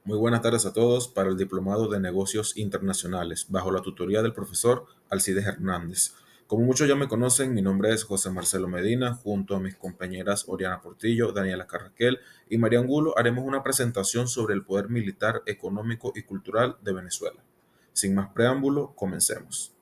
Muy buenas tardes a todos para el Diplomado de Negocios Internacionales, bajo la tutoría del profesor Alcides Hernández. Como muchos ya me conocen, mi nombre es José Marcelo Medina. Junto a mis compañeras Oriana Portillo, Daniela Carraquel y María Angulo haremos una presentación sobre el poder militar, económico y cultural de Venezuela. Sin más preámbulo, comencemos.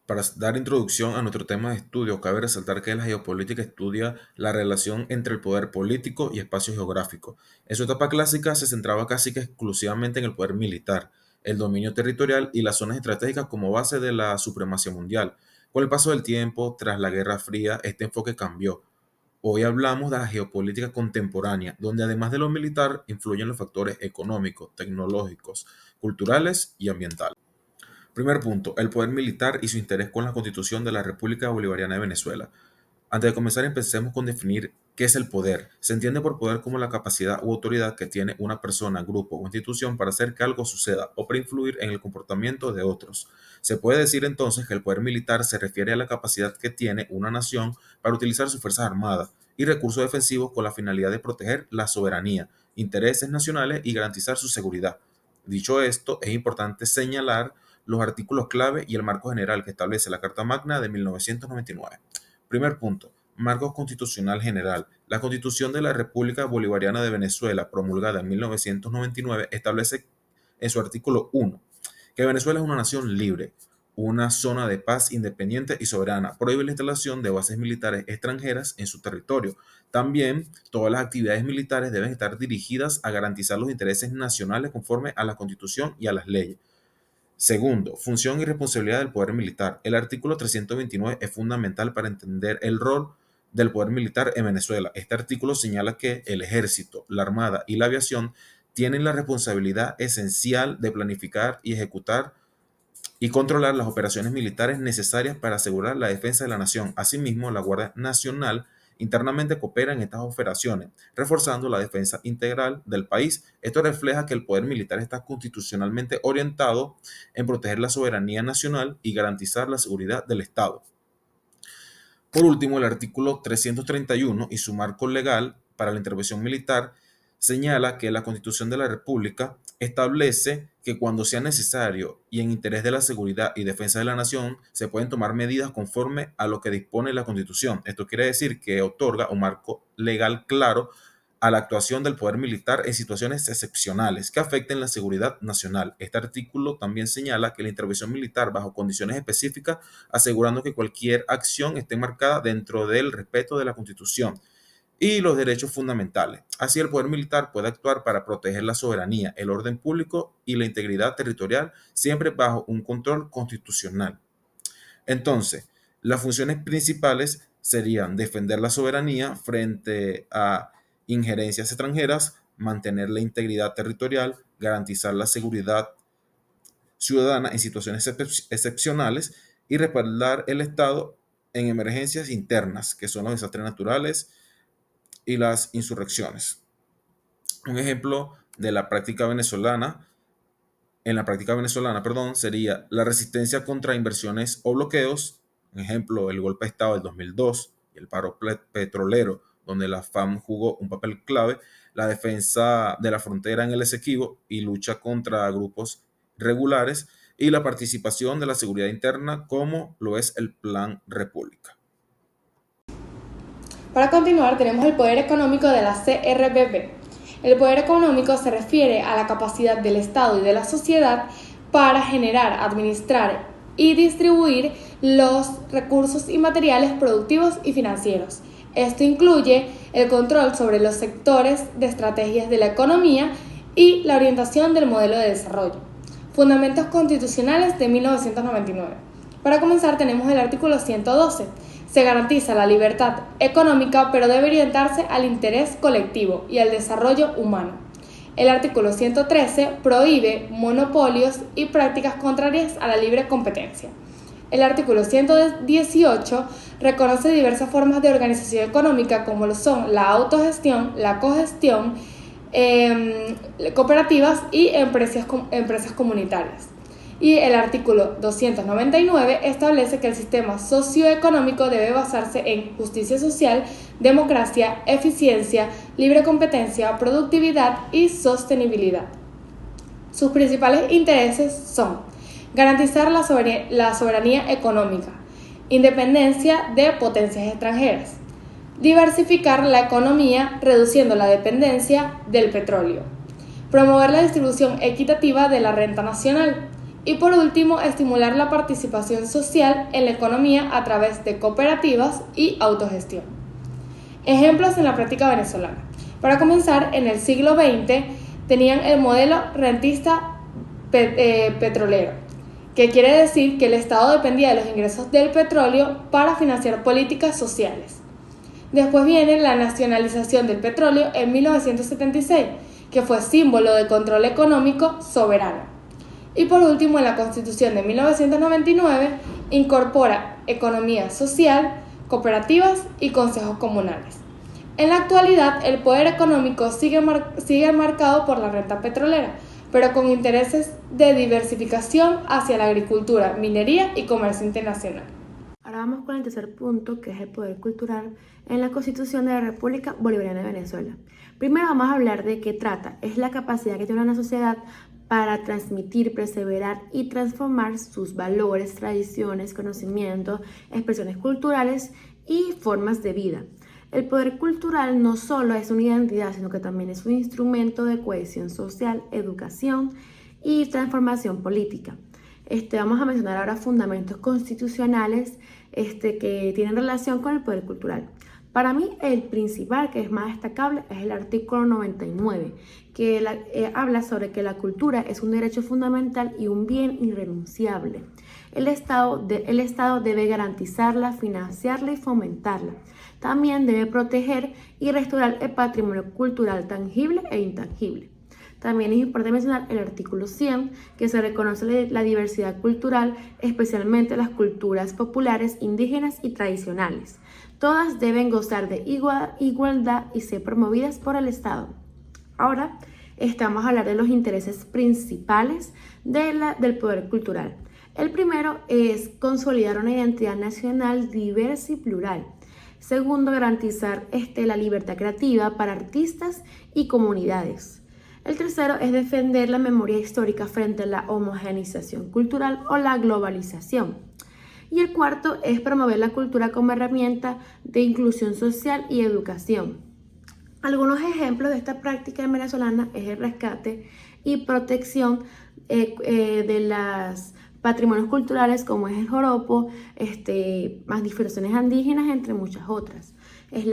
Para dar introducción a nuestro tema de estudio, cabe resaltar que la geopolítica estudia la relación entre el poder político y espacio geográfico. En su etapa clásica se centraba casi que exclusivamente en el poder militar, el dominio territorial y las zonas estratégicas como base de la supremacía mundial. Con el paso del tiempo, tras la Guerra Fría, este enfoque cambió. Hoy hablamos de la geopolítica contemporánea, donde además de lo militar influyen los factores económicos, tecnológicos, culturales y ambientales. Primer punto, el poder militar y su interés con la Constitución de la República Bolivariana de Venezuela. Antes de comenzar, empecemos con definir qué es el poder. Se entiende por poder como la capacidad u autoridad que tiene una persona, grupo o institución para hacer que algo suceda o para influir en el comportamiento de otros. Se puede decir entonces que el poder militar se refiere a la capacidad que tiene una nación para utilizar sus fuerzas armadas y recursos defensivos con la finalidad de proteger la soberanía, intereses nacionales y garantizar su seguridad. Dicho esto, es importante señalar los artículos clave y el marco general que establece la Carta Magna de 1999. Primer punto, marco constitucional general. La Constitución de la República Bolivariana de Venezuela, promulgada en 1999, establece en su artículo 1 que Venezuela es una nación libre, una zona de paz independiente y soberana. Prohíbe la instalación de bases militares extranjeras en su territorio. También, todas las actividades militares deben estar dirigidas a garantizar los intereses nacionales conforme a la Constitución y a las leyes. Segundo, función y responsabilidad del poder militar. El artículo 329 es fundamental para entender el rol del poder militar en Venezuela. Este artículo señala que el ejército, la armada y la aviación tienen la responsabilidad esencial de planificar y ejecutar y controlar las operaciones militares necesarias para asegurar la defensa de la nación. Asimismo, la Guardia Nacional internamente coopera en estas operaciones, reforzando la defensa integral del país. Esto refleja que el poder militar está constitucionalmente orientado en proteger la soberanía nacional y garantizar la seguridad del Estado. Por último, el artículo 331 y su marco legal para la intervención militar señala que la Constitución de la República establece que cuando sea necesario y en interés de la seguridad y defensa de la nación, se pueden tomar medidas conforme a lo que dispone la Constitución. Esto quiere decir que otorga un marco legal claro a la actuación del poder militar en situaciones excepcionales que afecten la seguridad nacional. Este artículo también señala que la intervención militar bajo condiciones específicas, asegurando que cualquier acción esté marcada dentro del respeto de la Constitución y los derechos fundamentales. Así, el poder militar puede actuar para proteger la soberanía, el orden público y la integridad territorial, siempre bajo un control constitucional. Entonces, las funciones principales serían defender la soberanía frente a injerencias extranjeras, mantener la integridad territorial, garantizar la seguridad ciudadana en situaciones excepcionales y respaldar el Estado en emergencias internas, que son los desastres naturales y las insurrecciones. Un ejemplo de la práctica venezolana, en la práctica venezolana, perdón, sería la resistencia contra inversiones o bloqueos, un ejemplo, el golpe de Estado del 2002 y el paro petrolero, donde la FAM jugó un papel clave, la defensa de la frontera en el Esequibo y lucha contra grupos regulares, y la participación de la seguridad interna, como lo es el Plan República. Para continuar, tenemos el poder económico de la CRBB. El poder económico se refiere a la capacidad del Estado y de la sociedad para generar, administrar y distribuir los recursos y materiales productivos y financieros. Esto incluye el control sobre los sectores de estrategias de la economía y la orientación del modelo de desarrollo. Fundamentos constitucionales de 1999. Para comenzar, tenemos el artículo 112. Se garantiza la libertad económica, pero debe orientarse al interés colectivo y al desarrollo humano. El artículo 113 prohíbe monopolios y prácticas contrarias a la libre competencia. El artículo 118 reconoce diversas formas de organización económica, como lo son la autogestión, la cogestión, cooperativas y empresas comunitarias. Y el artículo 299 establece que el sistema socioeconómico debe basarse en justicia social, democracia, eficiencia, libre competencia, productividad y sostenibilidad. Sus principales intereses son garantizar la soberanía económica, independencia de potencias extranjeras, diversificar la economía reduciendo la dependencia del petróleo, promover la distribución equitativa de la renta nacional y por último estimular la participación social en la economía a través de cooperativas y autogestión. Ejemplos en la práctica venezolana. Para comenzar, en el siglo XX tenían el modelo rentista petrolero, que quiere decir que el Estado dependía de los ingresos del petróleo para financiar políticas sociales. Después viene la nacionalización del petróleo en 1976, que fue símbolo de control económico soberano. Y por último, en la Constitución de 1999, incorpora economía social, cooperativas y consejos comunales. En la actualidad, el poder económico sigue marcado por la renta petrolera, pero con intereses de diversificación hacia la agricultura, minería y comercio internacional. Ahora vamos con el tercer punto, que es el poder cultural en la Constitución de la República Bolivariana de Venezuela. Primero vamos a hablar de qué trata. Es la capacidad que tiene una sociedad para transmitir, perseverar y transformar sus valores, tradiciones, conocimientos, expresiones culturales y formas de vida. El poder cultural no solo es una identidad, sino que también es un instrumento de cohesión social, educación y transformación política. Vamos a mencionar ahora fundamentos constitucionales que tienen relación con el poder cultural. Para mí, el principal, que es más destacable, es el artículo 99, que habla sobre que la cultura es un derecho fundamental y un bien irrenunciable. El Estado debe garantizarla, financiarla y fomentarla. También debe proteger y restaurar el patrimonio cultural tangible e intangible. También es importante mencionar el artículo 100, que se reconoce la diversidad cultural, especialmente las culturas populares, indígenas y tradicionales. Todas deben gozar de igualdad y ser promovidas por el Estado. Ahora vamos a hablar de los intereses principales del poder cultural. El primero es consolidar una identidad nacional diversa y plural. Segundo, garantizar la libertad creativa para artistas y comunidades. El tercero es defender la memoria histórica frente a la homogeneización cultural o la globalización. Y el cuarto es promover la cultura como herramienta de inclusión social y educación. Algunos ejemplos de esta práctica venezolana es el rescate y protección de los patrimonios culturales como es el joropo, manifestaciones indígenas, entre muchas otras.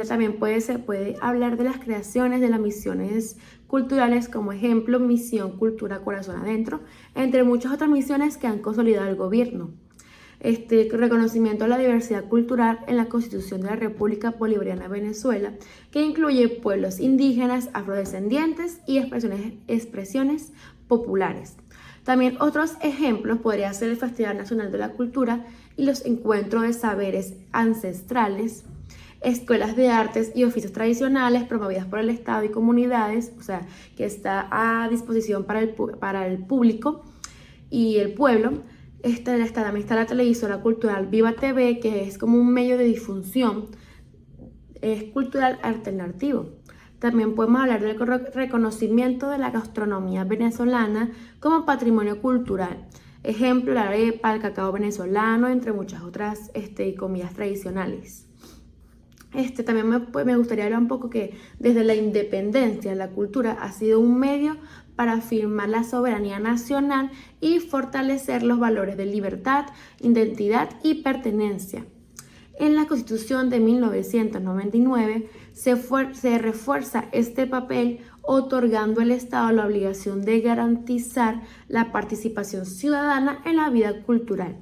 También se puede hablar de las creaciones de las misiones culturales, como ejemplo Misión Cultura Corazón Adentro, entre muchas otras misiones que han consolidado el gobierno. Reconocimiento a la diversidad cultural en la Constitución de la República Bolivariana de Venezuela, que incluye pueblos indígenas, afrodescendientes y expresiones populares. También otros ejemplos podría ser el Festival Nacional de la Cultura y los encuentros de saberes ancestrales, escuelas de artes y oficios tradicionales promovidas por el Estado y comunidades, que está a disposición para el público y el pueblo. También está la televisora cultural Viva TV, que es como un medio de difusión, es cultural alternativo. También podemos hablar del reconocimiento de la gastronomía venezolana como patrimonio cultural. Ejemplo, la arepa, el cacao venezolano, entre muchas otras comidas tradicionales. También me gustaría hablar un poco que desde la independencia la cultura ha sido un medio para afirmar la soberanía nacional y fortalecer los valores de libertad, identidad y pertenencia. En la Constitución de 1999 se refuerza este papel, otorgando al Estado la obligación de garantizar la participación ciudadana en la vida cultural.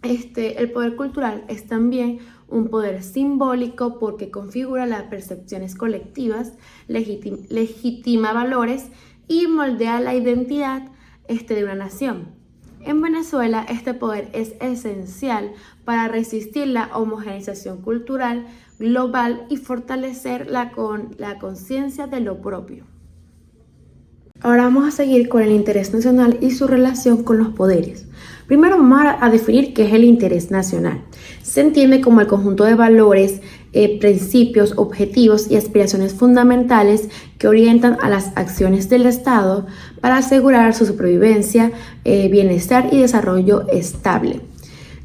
El poder cultural es también un poder simbólico porque configura las percepciones colectivas, legitima valores y moldea la identidad de una nación. En Venezuela, este poder es esencial para resistir la homogeneización cultural global y fortalecer la conciencia de lo propio. Ahora vamos a seguir con el interés nacional y su relación con los poderes. Primero vamos a definir qué es el interés nacional. Se entiende como el conjunto de valores, principios, objetivos y aspiraciones fundamentales que orientan a las acciones del Estado para asegurar su supervivencia, bienestar y desarrollo estable.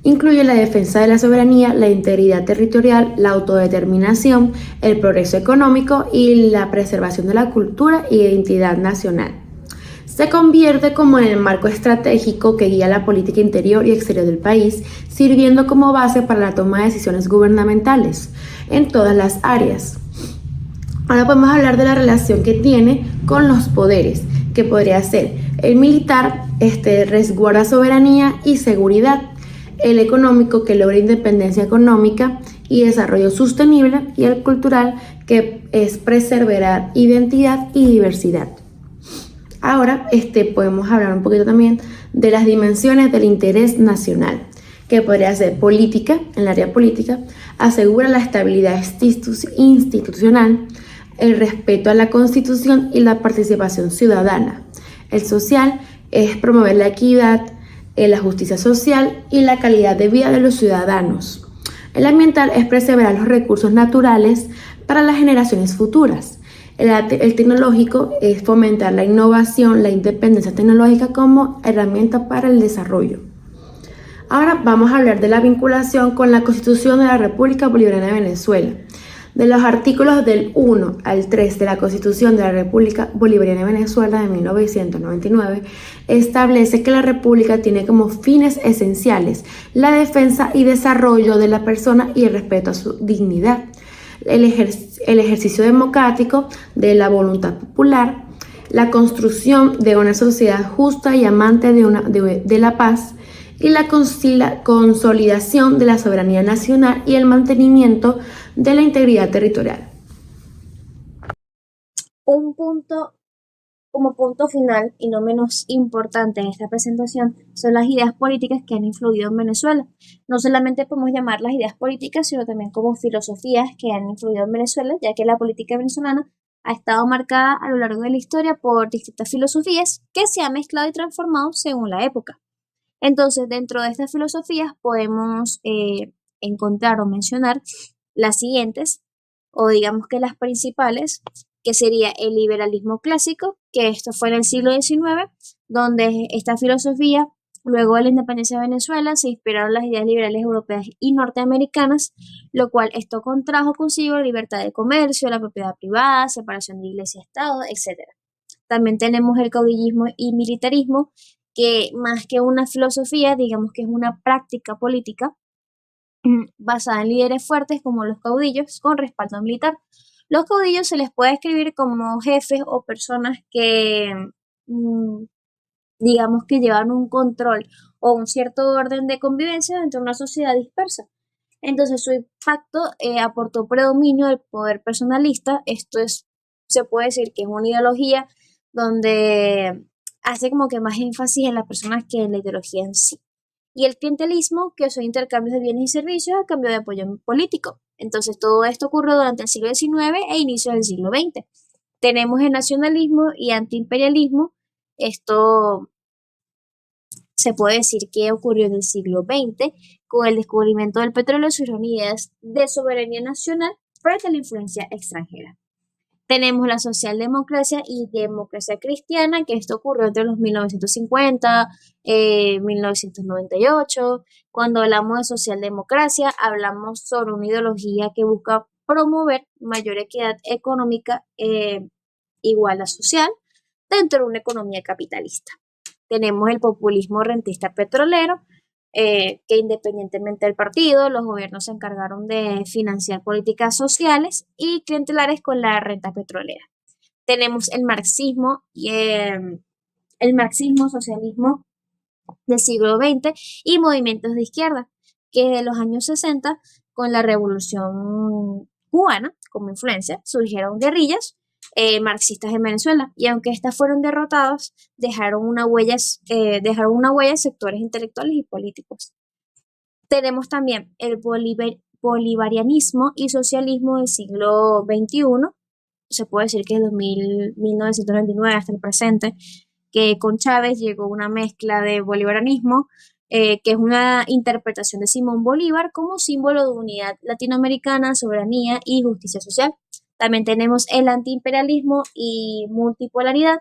Incluye la defensa de la soberanía, la integridad territorial, la autodeterminación, el progreso económico y la preservación de la cultura y identidad nacional. Se convierte como en el marco estratégico que guía la política interior y exterior del país, sirviendo como base para la toma de decisiones gubernamentales en todas las áreas. Ahora podemos hablar de la relación que tiene con los poderes, que podría ser el militar, resguarda soberanía y seguridad, el económico, que logra independencia económica y desarrollo sostenible, y el cultural, que es preservar identidad y diversidad. Ahora podemos hablar un poquito también de las dimensiones del interés nacional, que podría ser política, en el área política, asegura la estabilidad institucional, el respeto a la Constitución y la participación ciudadana. El social es promover la equidad, la justicia social y la calidad de vida de los ciudadanos. El ambiental es preservar los recursos naturales para las generaciones futuras. El tecnológico es fomentar la innovación, la independencia tecnológica como herramienta para el desarrollo. Ahora vamos a hablar de la vinculación con la Constitución de la República Bolivariana de Venezuela. De los artículos del 1 al 3 de la Constitución de la República Bolivariana de Venezuela de 1999, establece que la República tiene como fines esenciales la defensa y desarrollo de la persona y el respeto a su dignidad, el ejercicio democrático de la voluntad popular, la construcción de una sociedad justa y amante de la paz, y la consolidación de la soberanía nacional y el mantenimiento de la integridad territorial. Como punto final y no menos importante en esta presentación, son las ideas políticas que han influido en Venezuela. No solamente podemos llamar las ideas políticas, sino también como filosofías que han influido en Venezuela, ya que la política venezolana ha estado marcada a lo largo de la historia por distintas filosofías que se han mezclado y transformado según la época. Entonces, dentro de estas filosofías podemos encontrar o mencionar las siguientes, o digamos que las principales, que sería el liberalismo clásico, que esto fue en el siglo XIX, donde esta filosofía, luego de la independencia de Venezuela, se inspiraron las ideas liberales europeas y norteamericanas, lo cual esto contrajo consigo la libertad de comercio, la propiedad privada, separación de iglesia y Estado, etc. También tenemos el caudillismo y militarismo, que más que una filosofía, digamos que es una práctica política basada en líderes fuertes como los caudillos con respaldo militar. Los caudillos se les puede escribir como jefes o personas que, digamos que llevan un control o un cierto orden de convivencia dentro de una sociedad dispersa. Entonces su impacto aportó predominio del poder personalista. Se puede decir que es una ideología donde hace como que más énfasis en las personas que en la ideología en sí. Y el clientelismo, que son intercambios de bienes y servicios a cambio de apoyo político. Entonces todo esto ocurrió durante el siglo XIX e inicio del siglo XX. Tenemos el nacionalismo y antiimperialismo. Esto se puede decir que ocurrió en el siglo XX con el descubrimiento del petróleo y sus ideas de soberanía nacional frente a la influencia extranjera. Tenemos la socialdemocracia y democracia cristiana, que esto ocurrió entre los 1950, 1998. Cuando hablamos de socialdemocracia, hablamos sobre una ideología que busca promover mayor equidad económica, igualdad social, dentro de una economía capitalista. Tenemos el populismo rentista petrolero, que independientemente del partido, los gobiernos se encargaron de financiar políticas sociales y clientelares con la renta petrolera. Tenemos el marxismo y el marxismo-socialismo del siglo XX y movimientos de izquierda, que de los años 60, con la Revolución cubana como influencia, surgieron guerrillas marxistas en Venezuela, y aunque estas fueron derrotadas, dejaron una huella en sectores intelectuales y políticos. Tenemos también el bolivarianismo y socialismo del siglo XXI, se puede decir que es 1999 hasta el presente, que con Chávez llegó una mezcla de bolivarianismo, que es una interpretación de Simón Bolívar como símbolo de unidad latinoamericana, soberanía y justicia social. También tenemos el antiimperialismo y multipolaridad,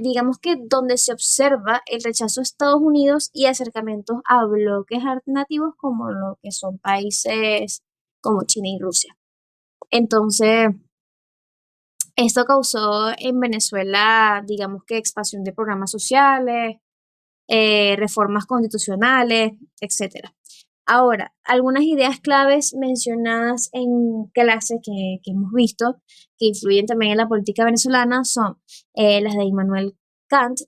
digamos que donde se observa el rechazo a Estados Unidos y acercamientos a bloques alternativos como lo que son países como China y Rusia. Entonces, esto causó en Venezuela, digamos que expansión de programas sociales, reformas constitucionales, etcétera. Ahora, algunas ideas claves mencionadas en clase que hemos visto, que influyen también en la política venezolana, son las de Immanuel Kant,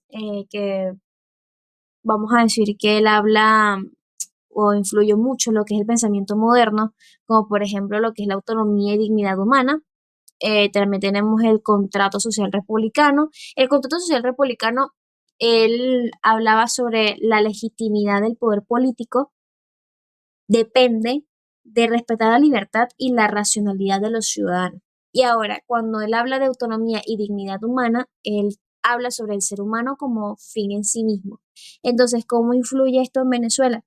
que vamos a decir que él habla o influyó mucho en lo que es el pensamiento moderno, como por ejemplo lo que es la autonomía y dignidad humana. También tenemos el contrato social republicano. El contrato social republicano, él hablaba sobre la legitimidad del poder político depende de respetar la libertad y la racionalidad de los ciudadanos. Y ahora, cuando él habla de autonomía y dignidad humana, él habla sobre el ser humano como fin en sí mismo. Entonces, ¿cómo influye esto en Venezuela?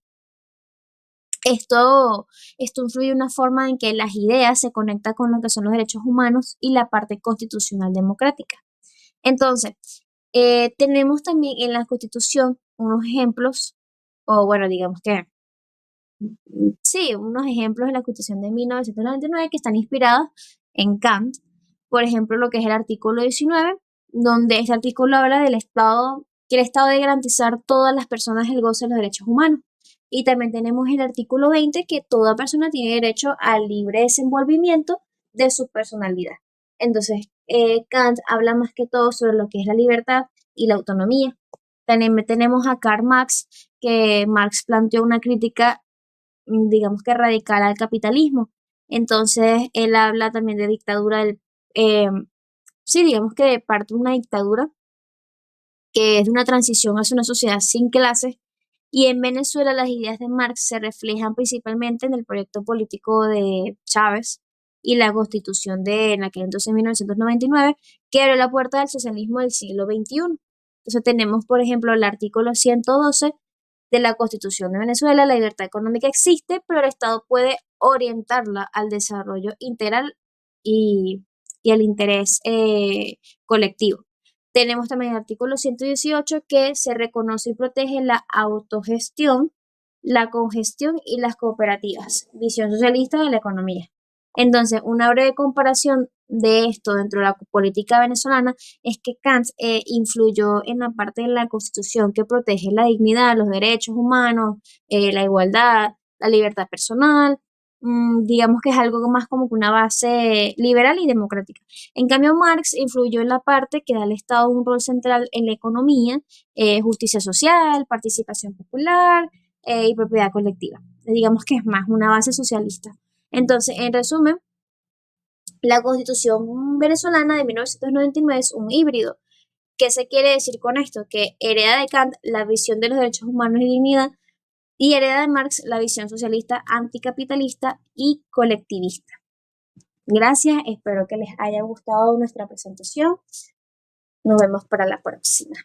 Esto influye de una forma en que las ideas se conectan con lo que son los derechos humanos y la parte constitucional democrática. Entonces, tenemos también en la Constitución unos ejemplos, o bueno, digamos que sí, unos ejemplos de la Constitución de 1999 que están inspirados en Kant. Por ejemplo, lo que es el artículo 19, donde este artículo habla del Estado, que el Estado debe garantizar a todas las personas el goce de los derechos humanos. Y también tenemos el artículo 20, que toda persona tiene derecho al libre desenvolvimiento de su personalidad. Entonces, Kant habla más que todo sobre lo que es la libertad y la autonomía. También tenemos a Karl Marx, que Marx planteó una crítica, digamos que radical al capitalismo. Entonces, él habla también de dictadura eh, sí, digamos que de parte de una dictadura, que es de una transición hacia una sociedad sin clases. Y en Venezuela las ideas de Marx se reflejan principalmente en el proyecto político de Chávez y la constitución de en aquel entonces 1999, que abrió la puerta del socialismo del siglo XXI. Entonces tenemos, por ejemplo, el artículo 112 de la Constitución de Venezuela: la libertad económica existe, pero el Estado puede orientarla al desarrollo integral y, y al interés colectivo. Tenemos también el artículo 118, que se reconoce y protege la autogestión, la congestión y las cooperativas, visión socialista de la economía. Entonces, una breve comparación de esto dentro de la política venezolana es que Kant influyó en la parte de la Constitución que protege la dignidad, los derechos humanos, la igualdad, la libertad personal. Digamos que es algo más como que una base liberal y democrática. En cambio, Marx influyó en la parte que da al Estado un rol central en la economía, justicia social, participación popular y propiedad colectiva. Digamos que es más una base socialista. Entonces, en resumen, la Constitución venezolana de 1999 es un híbrido. ¿Qué se quiere decir con esto? Que hereda de Kant la visión de los derechos humanos y dignidad, y hereda de Marx la visión socialista, anticapitalista y colectivista. Gracias, espero que les haya gustado nuestra presentación. Nos vemos para la próxima.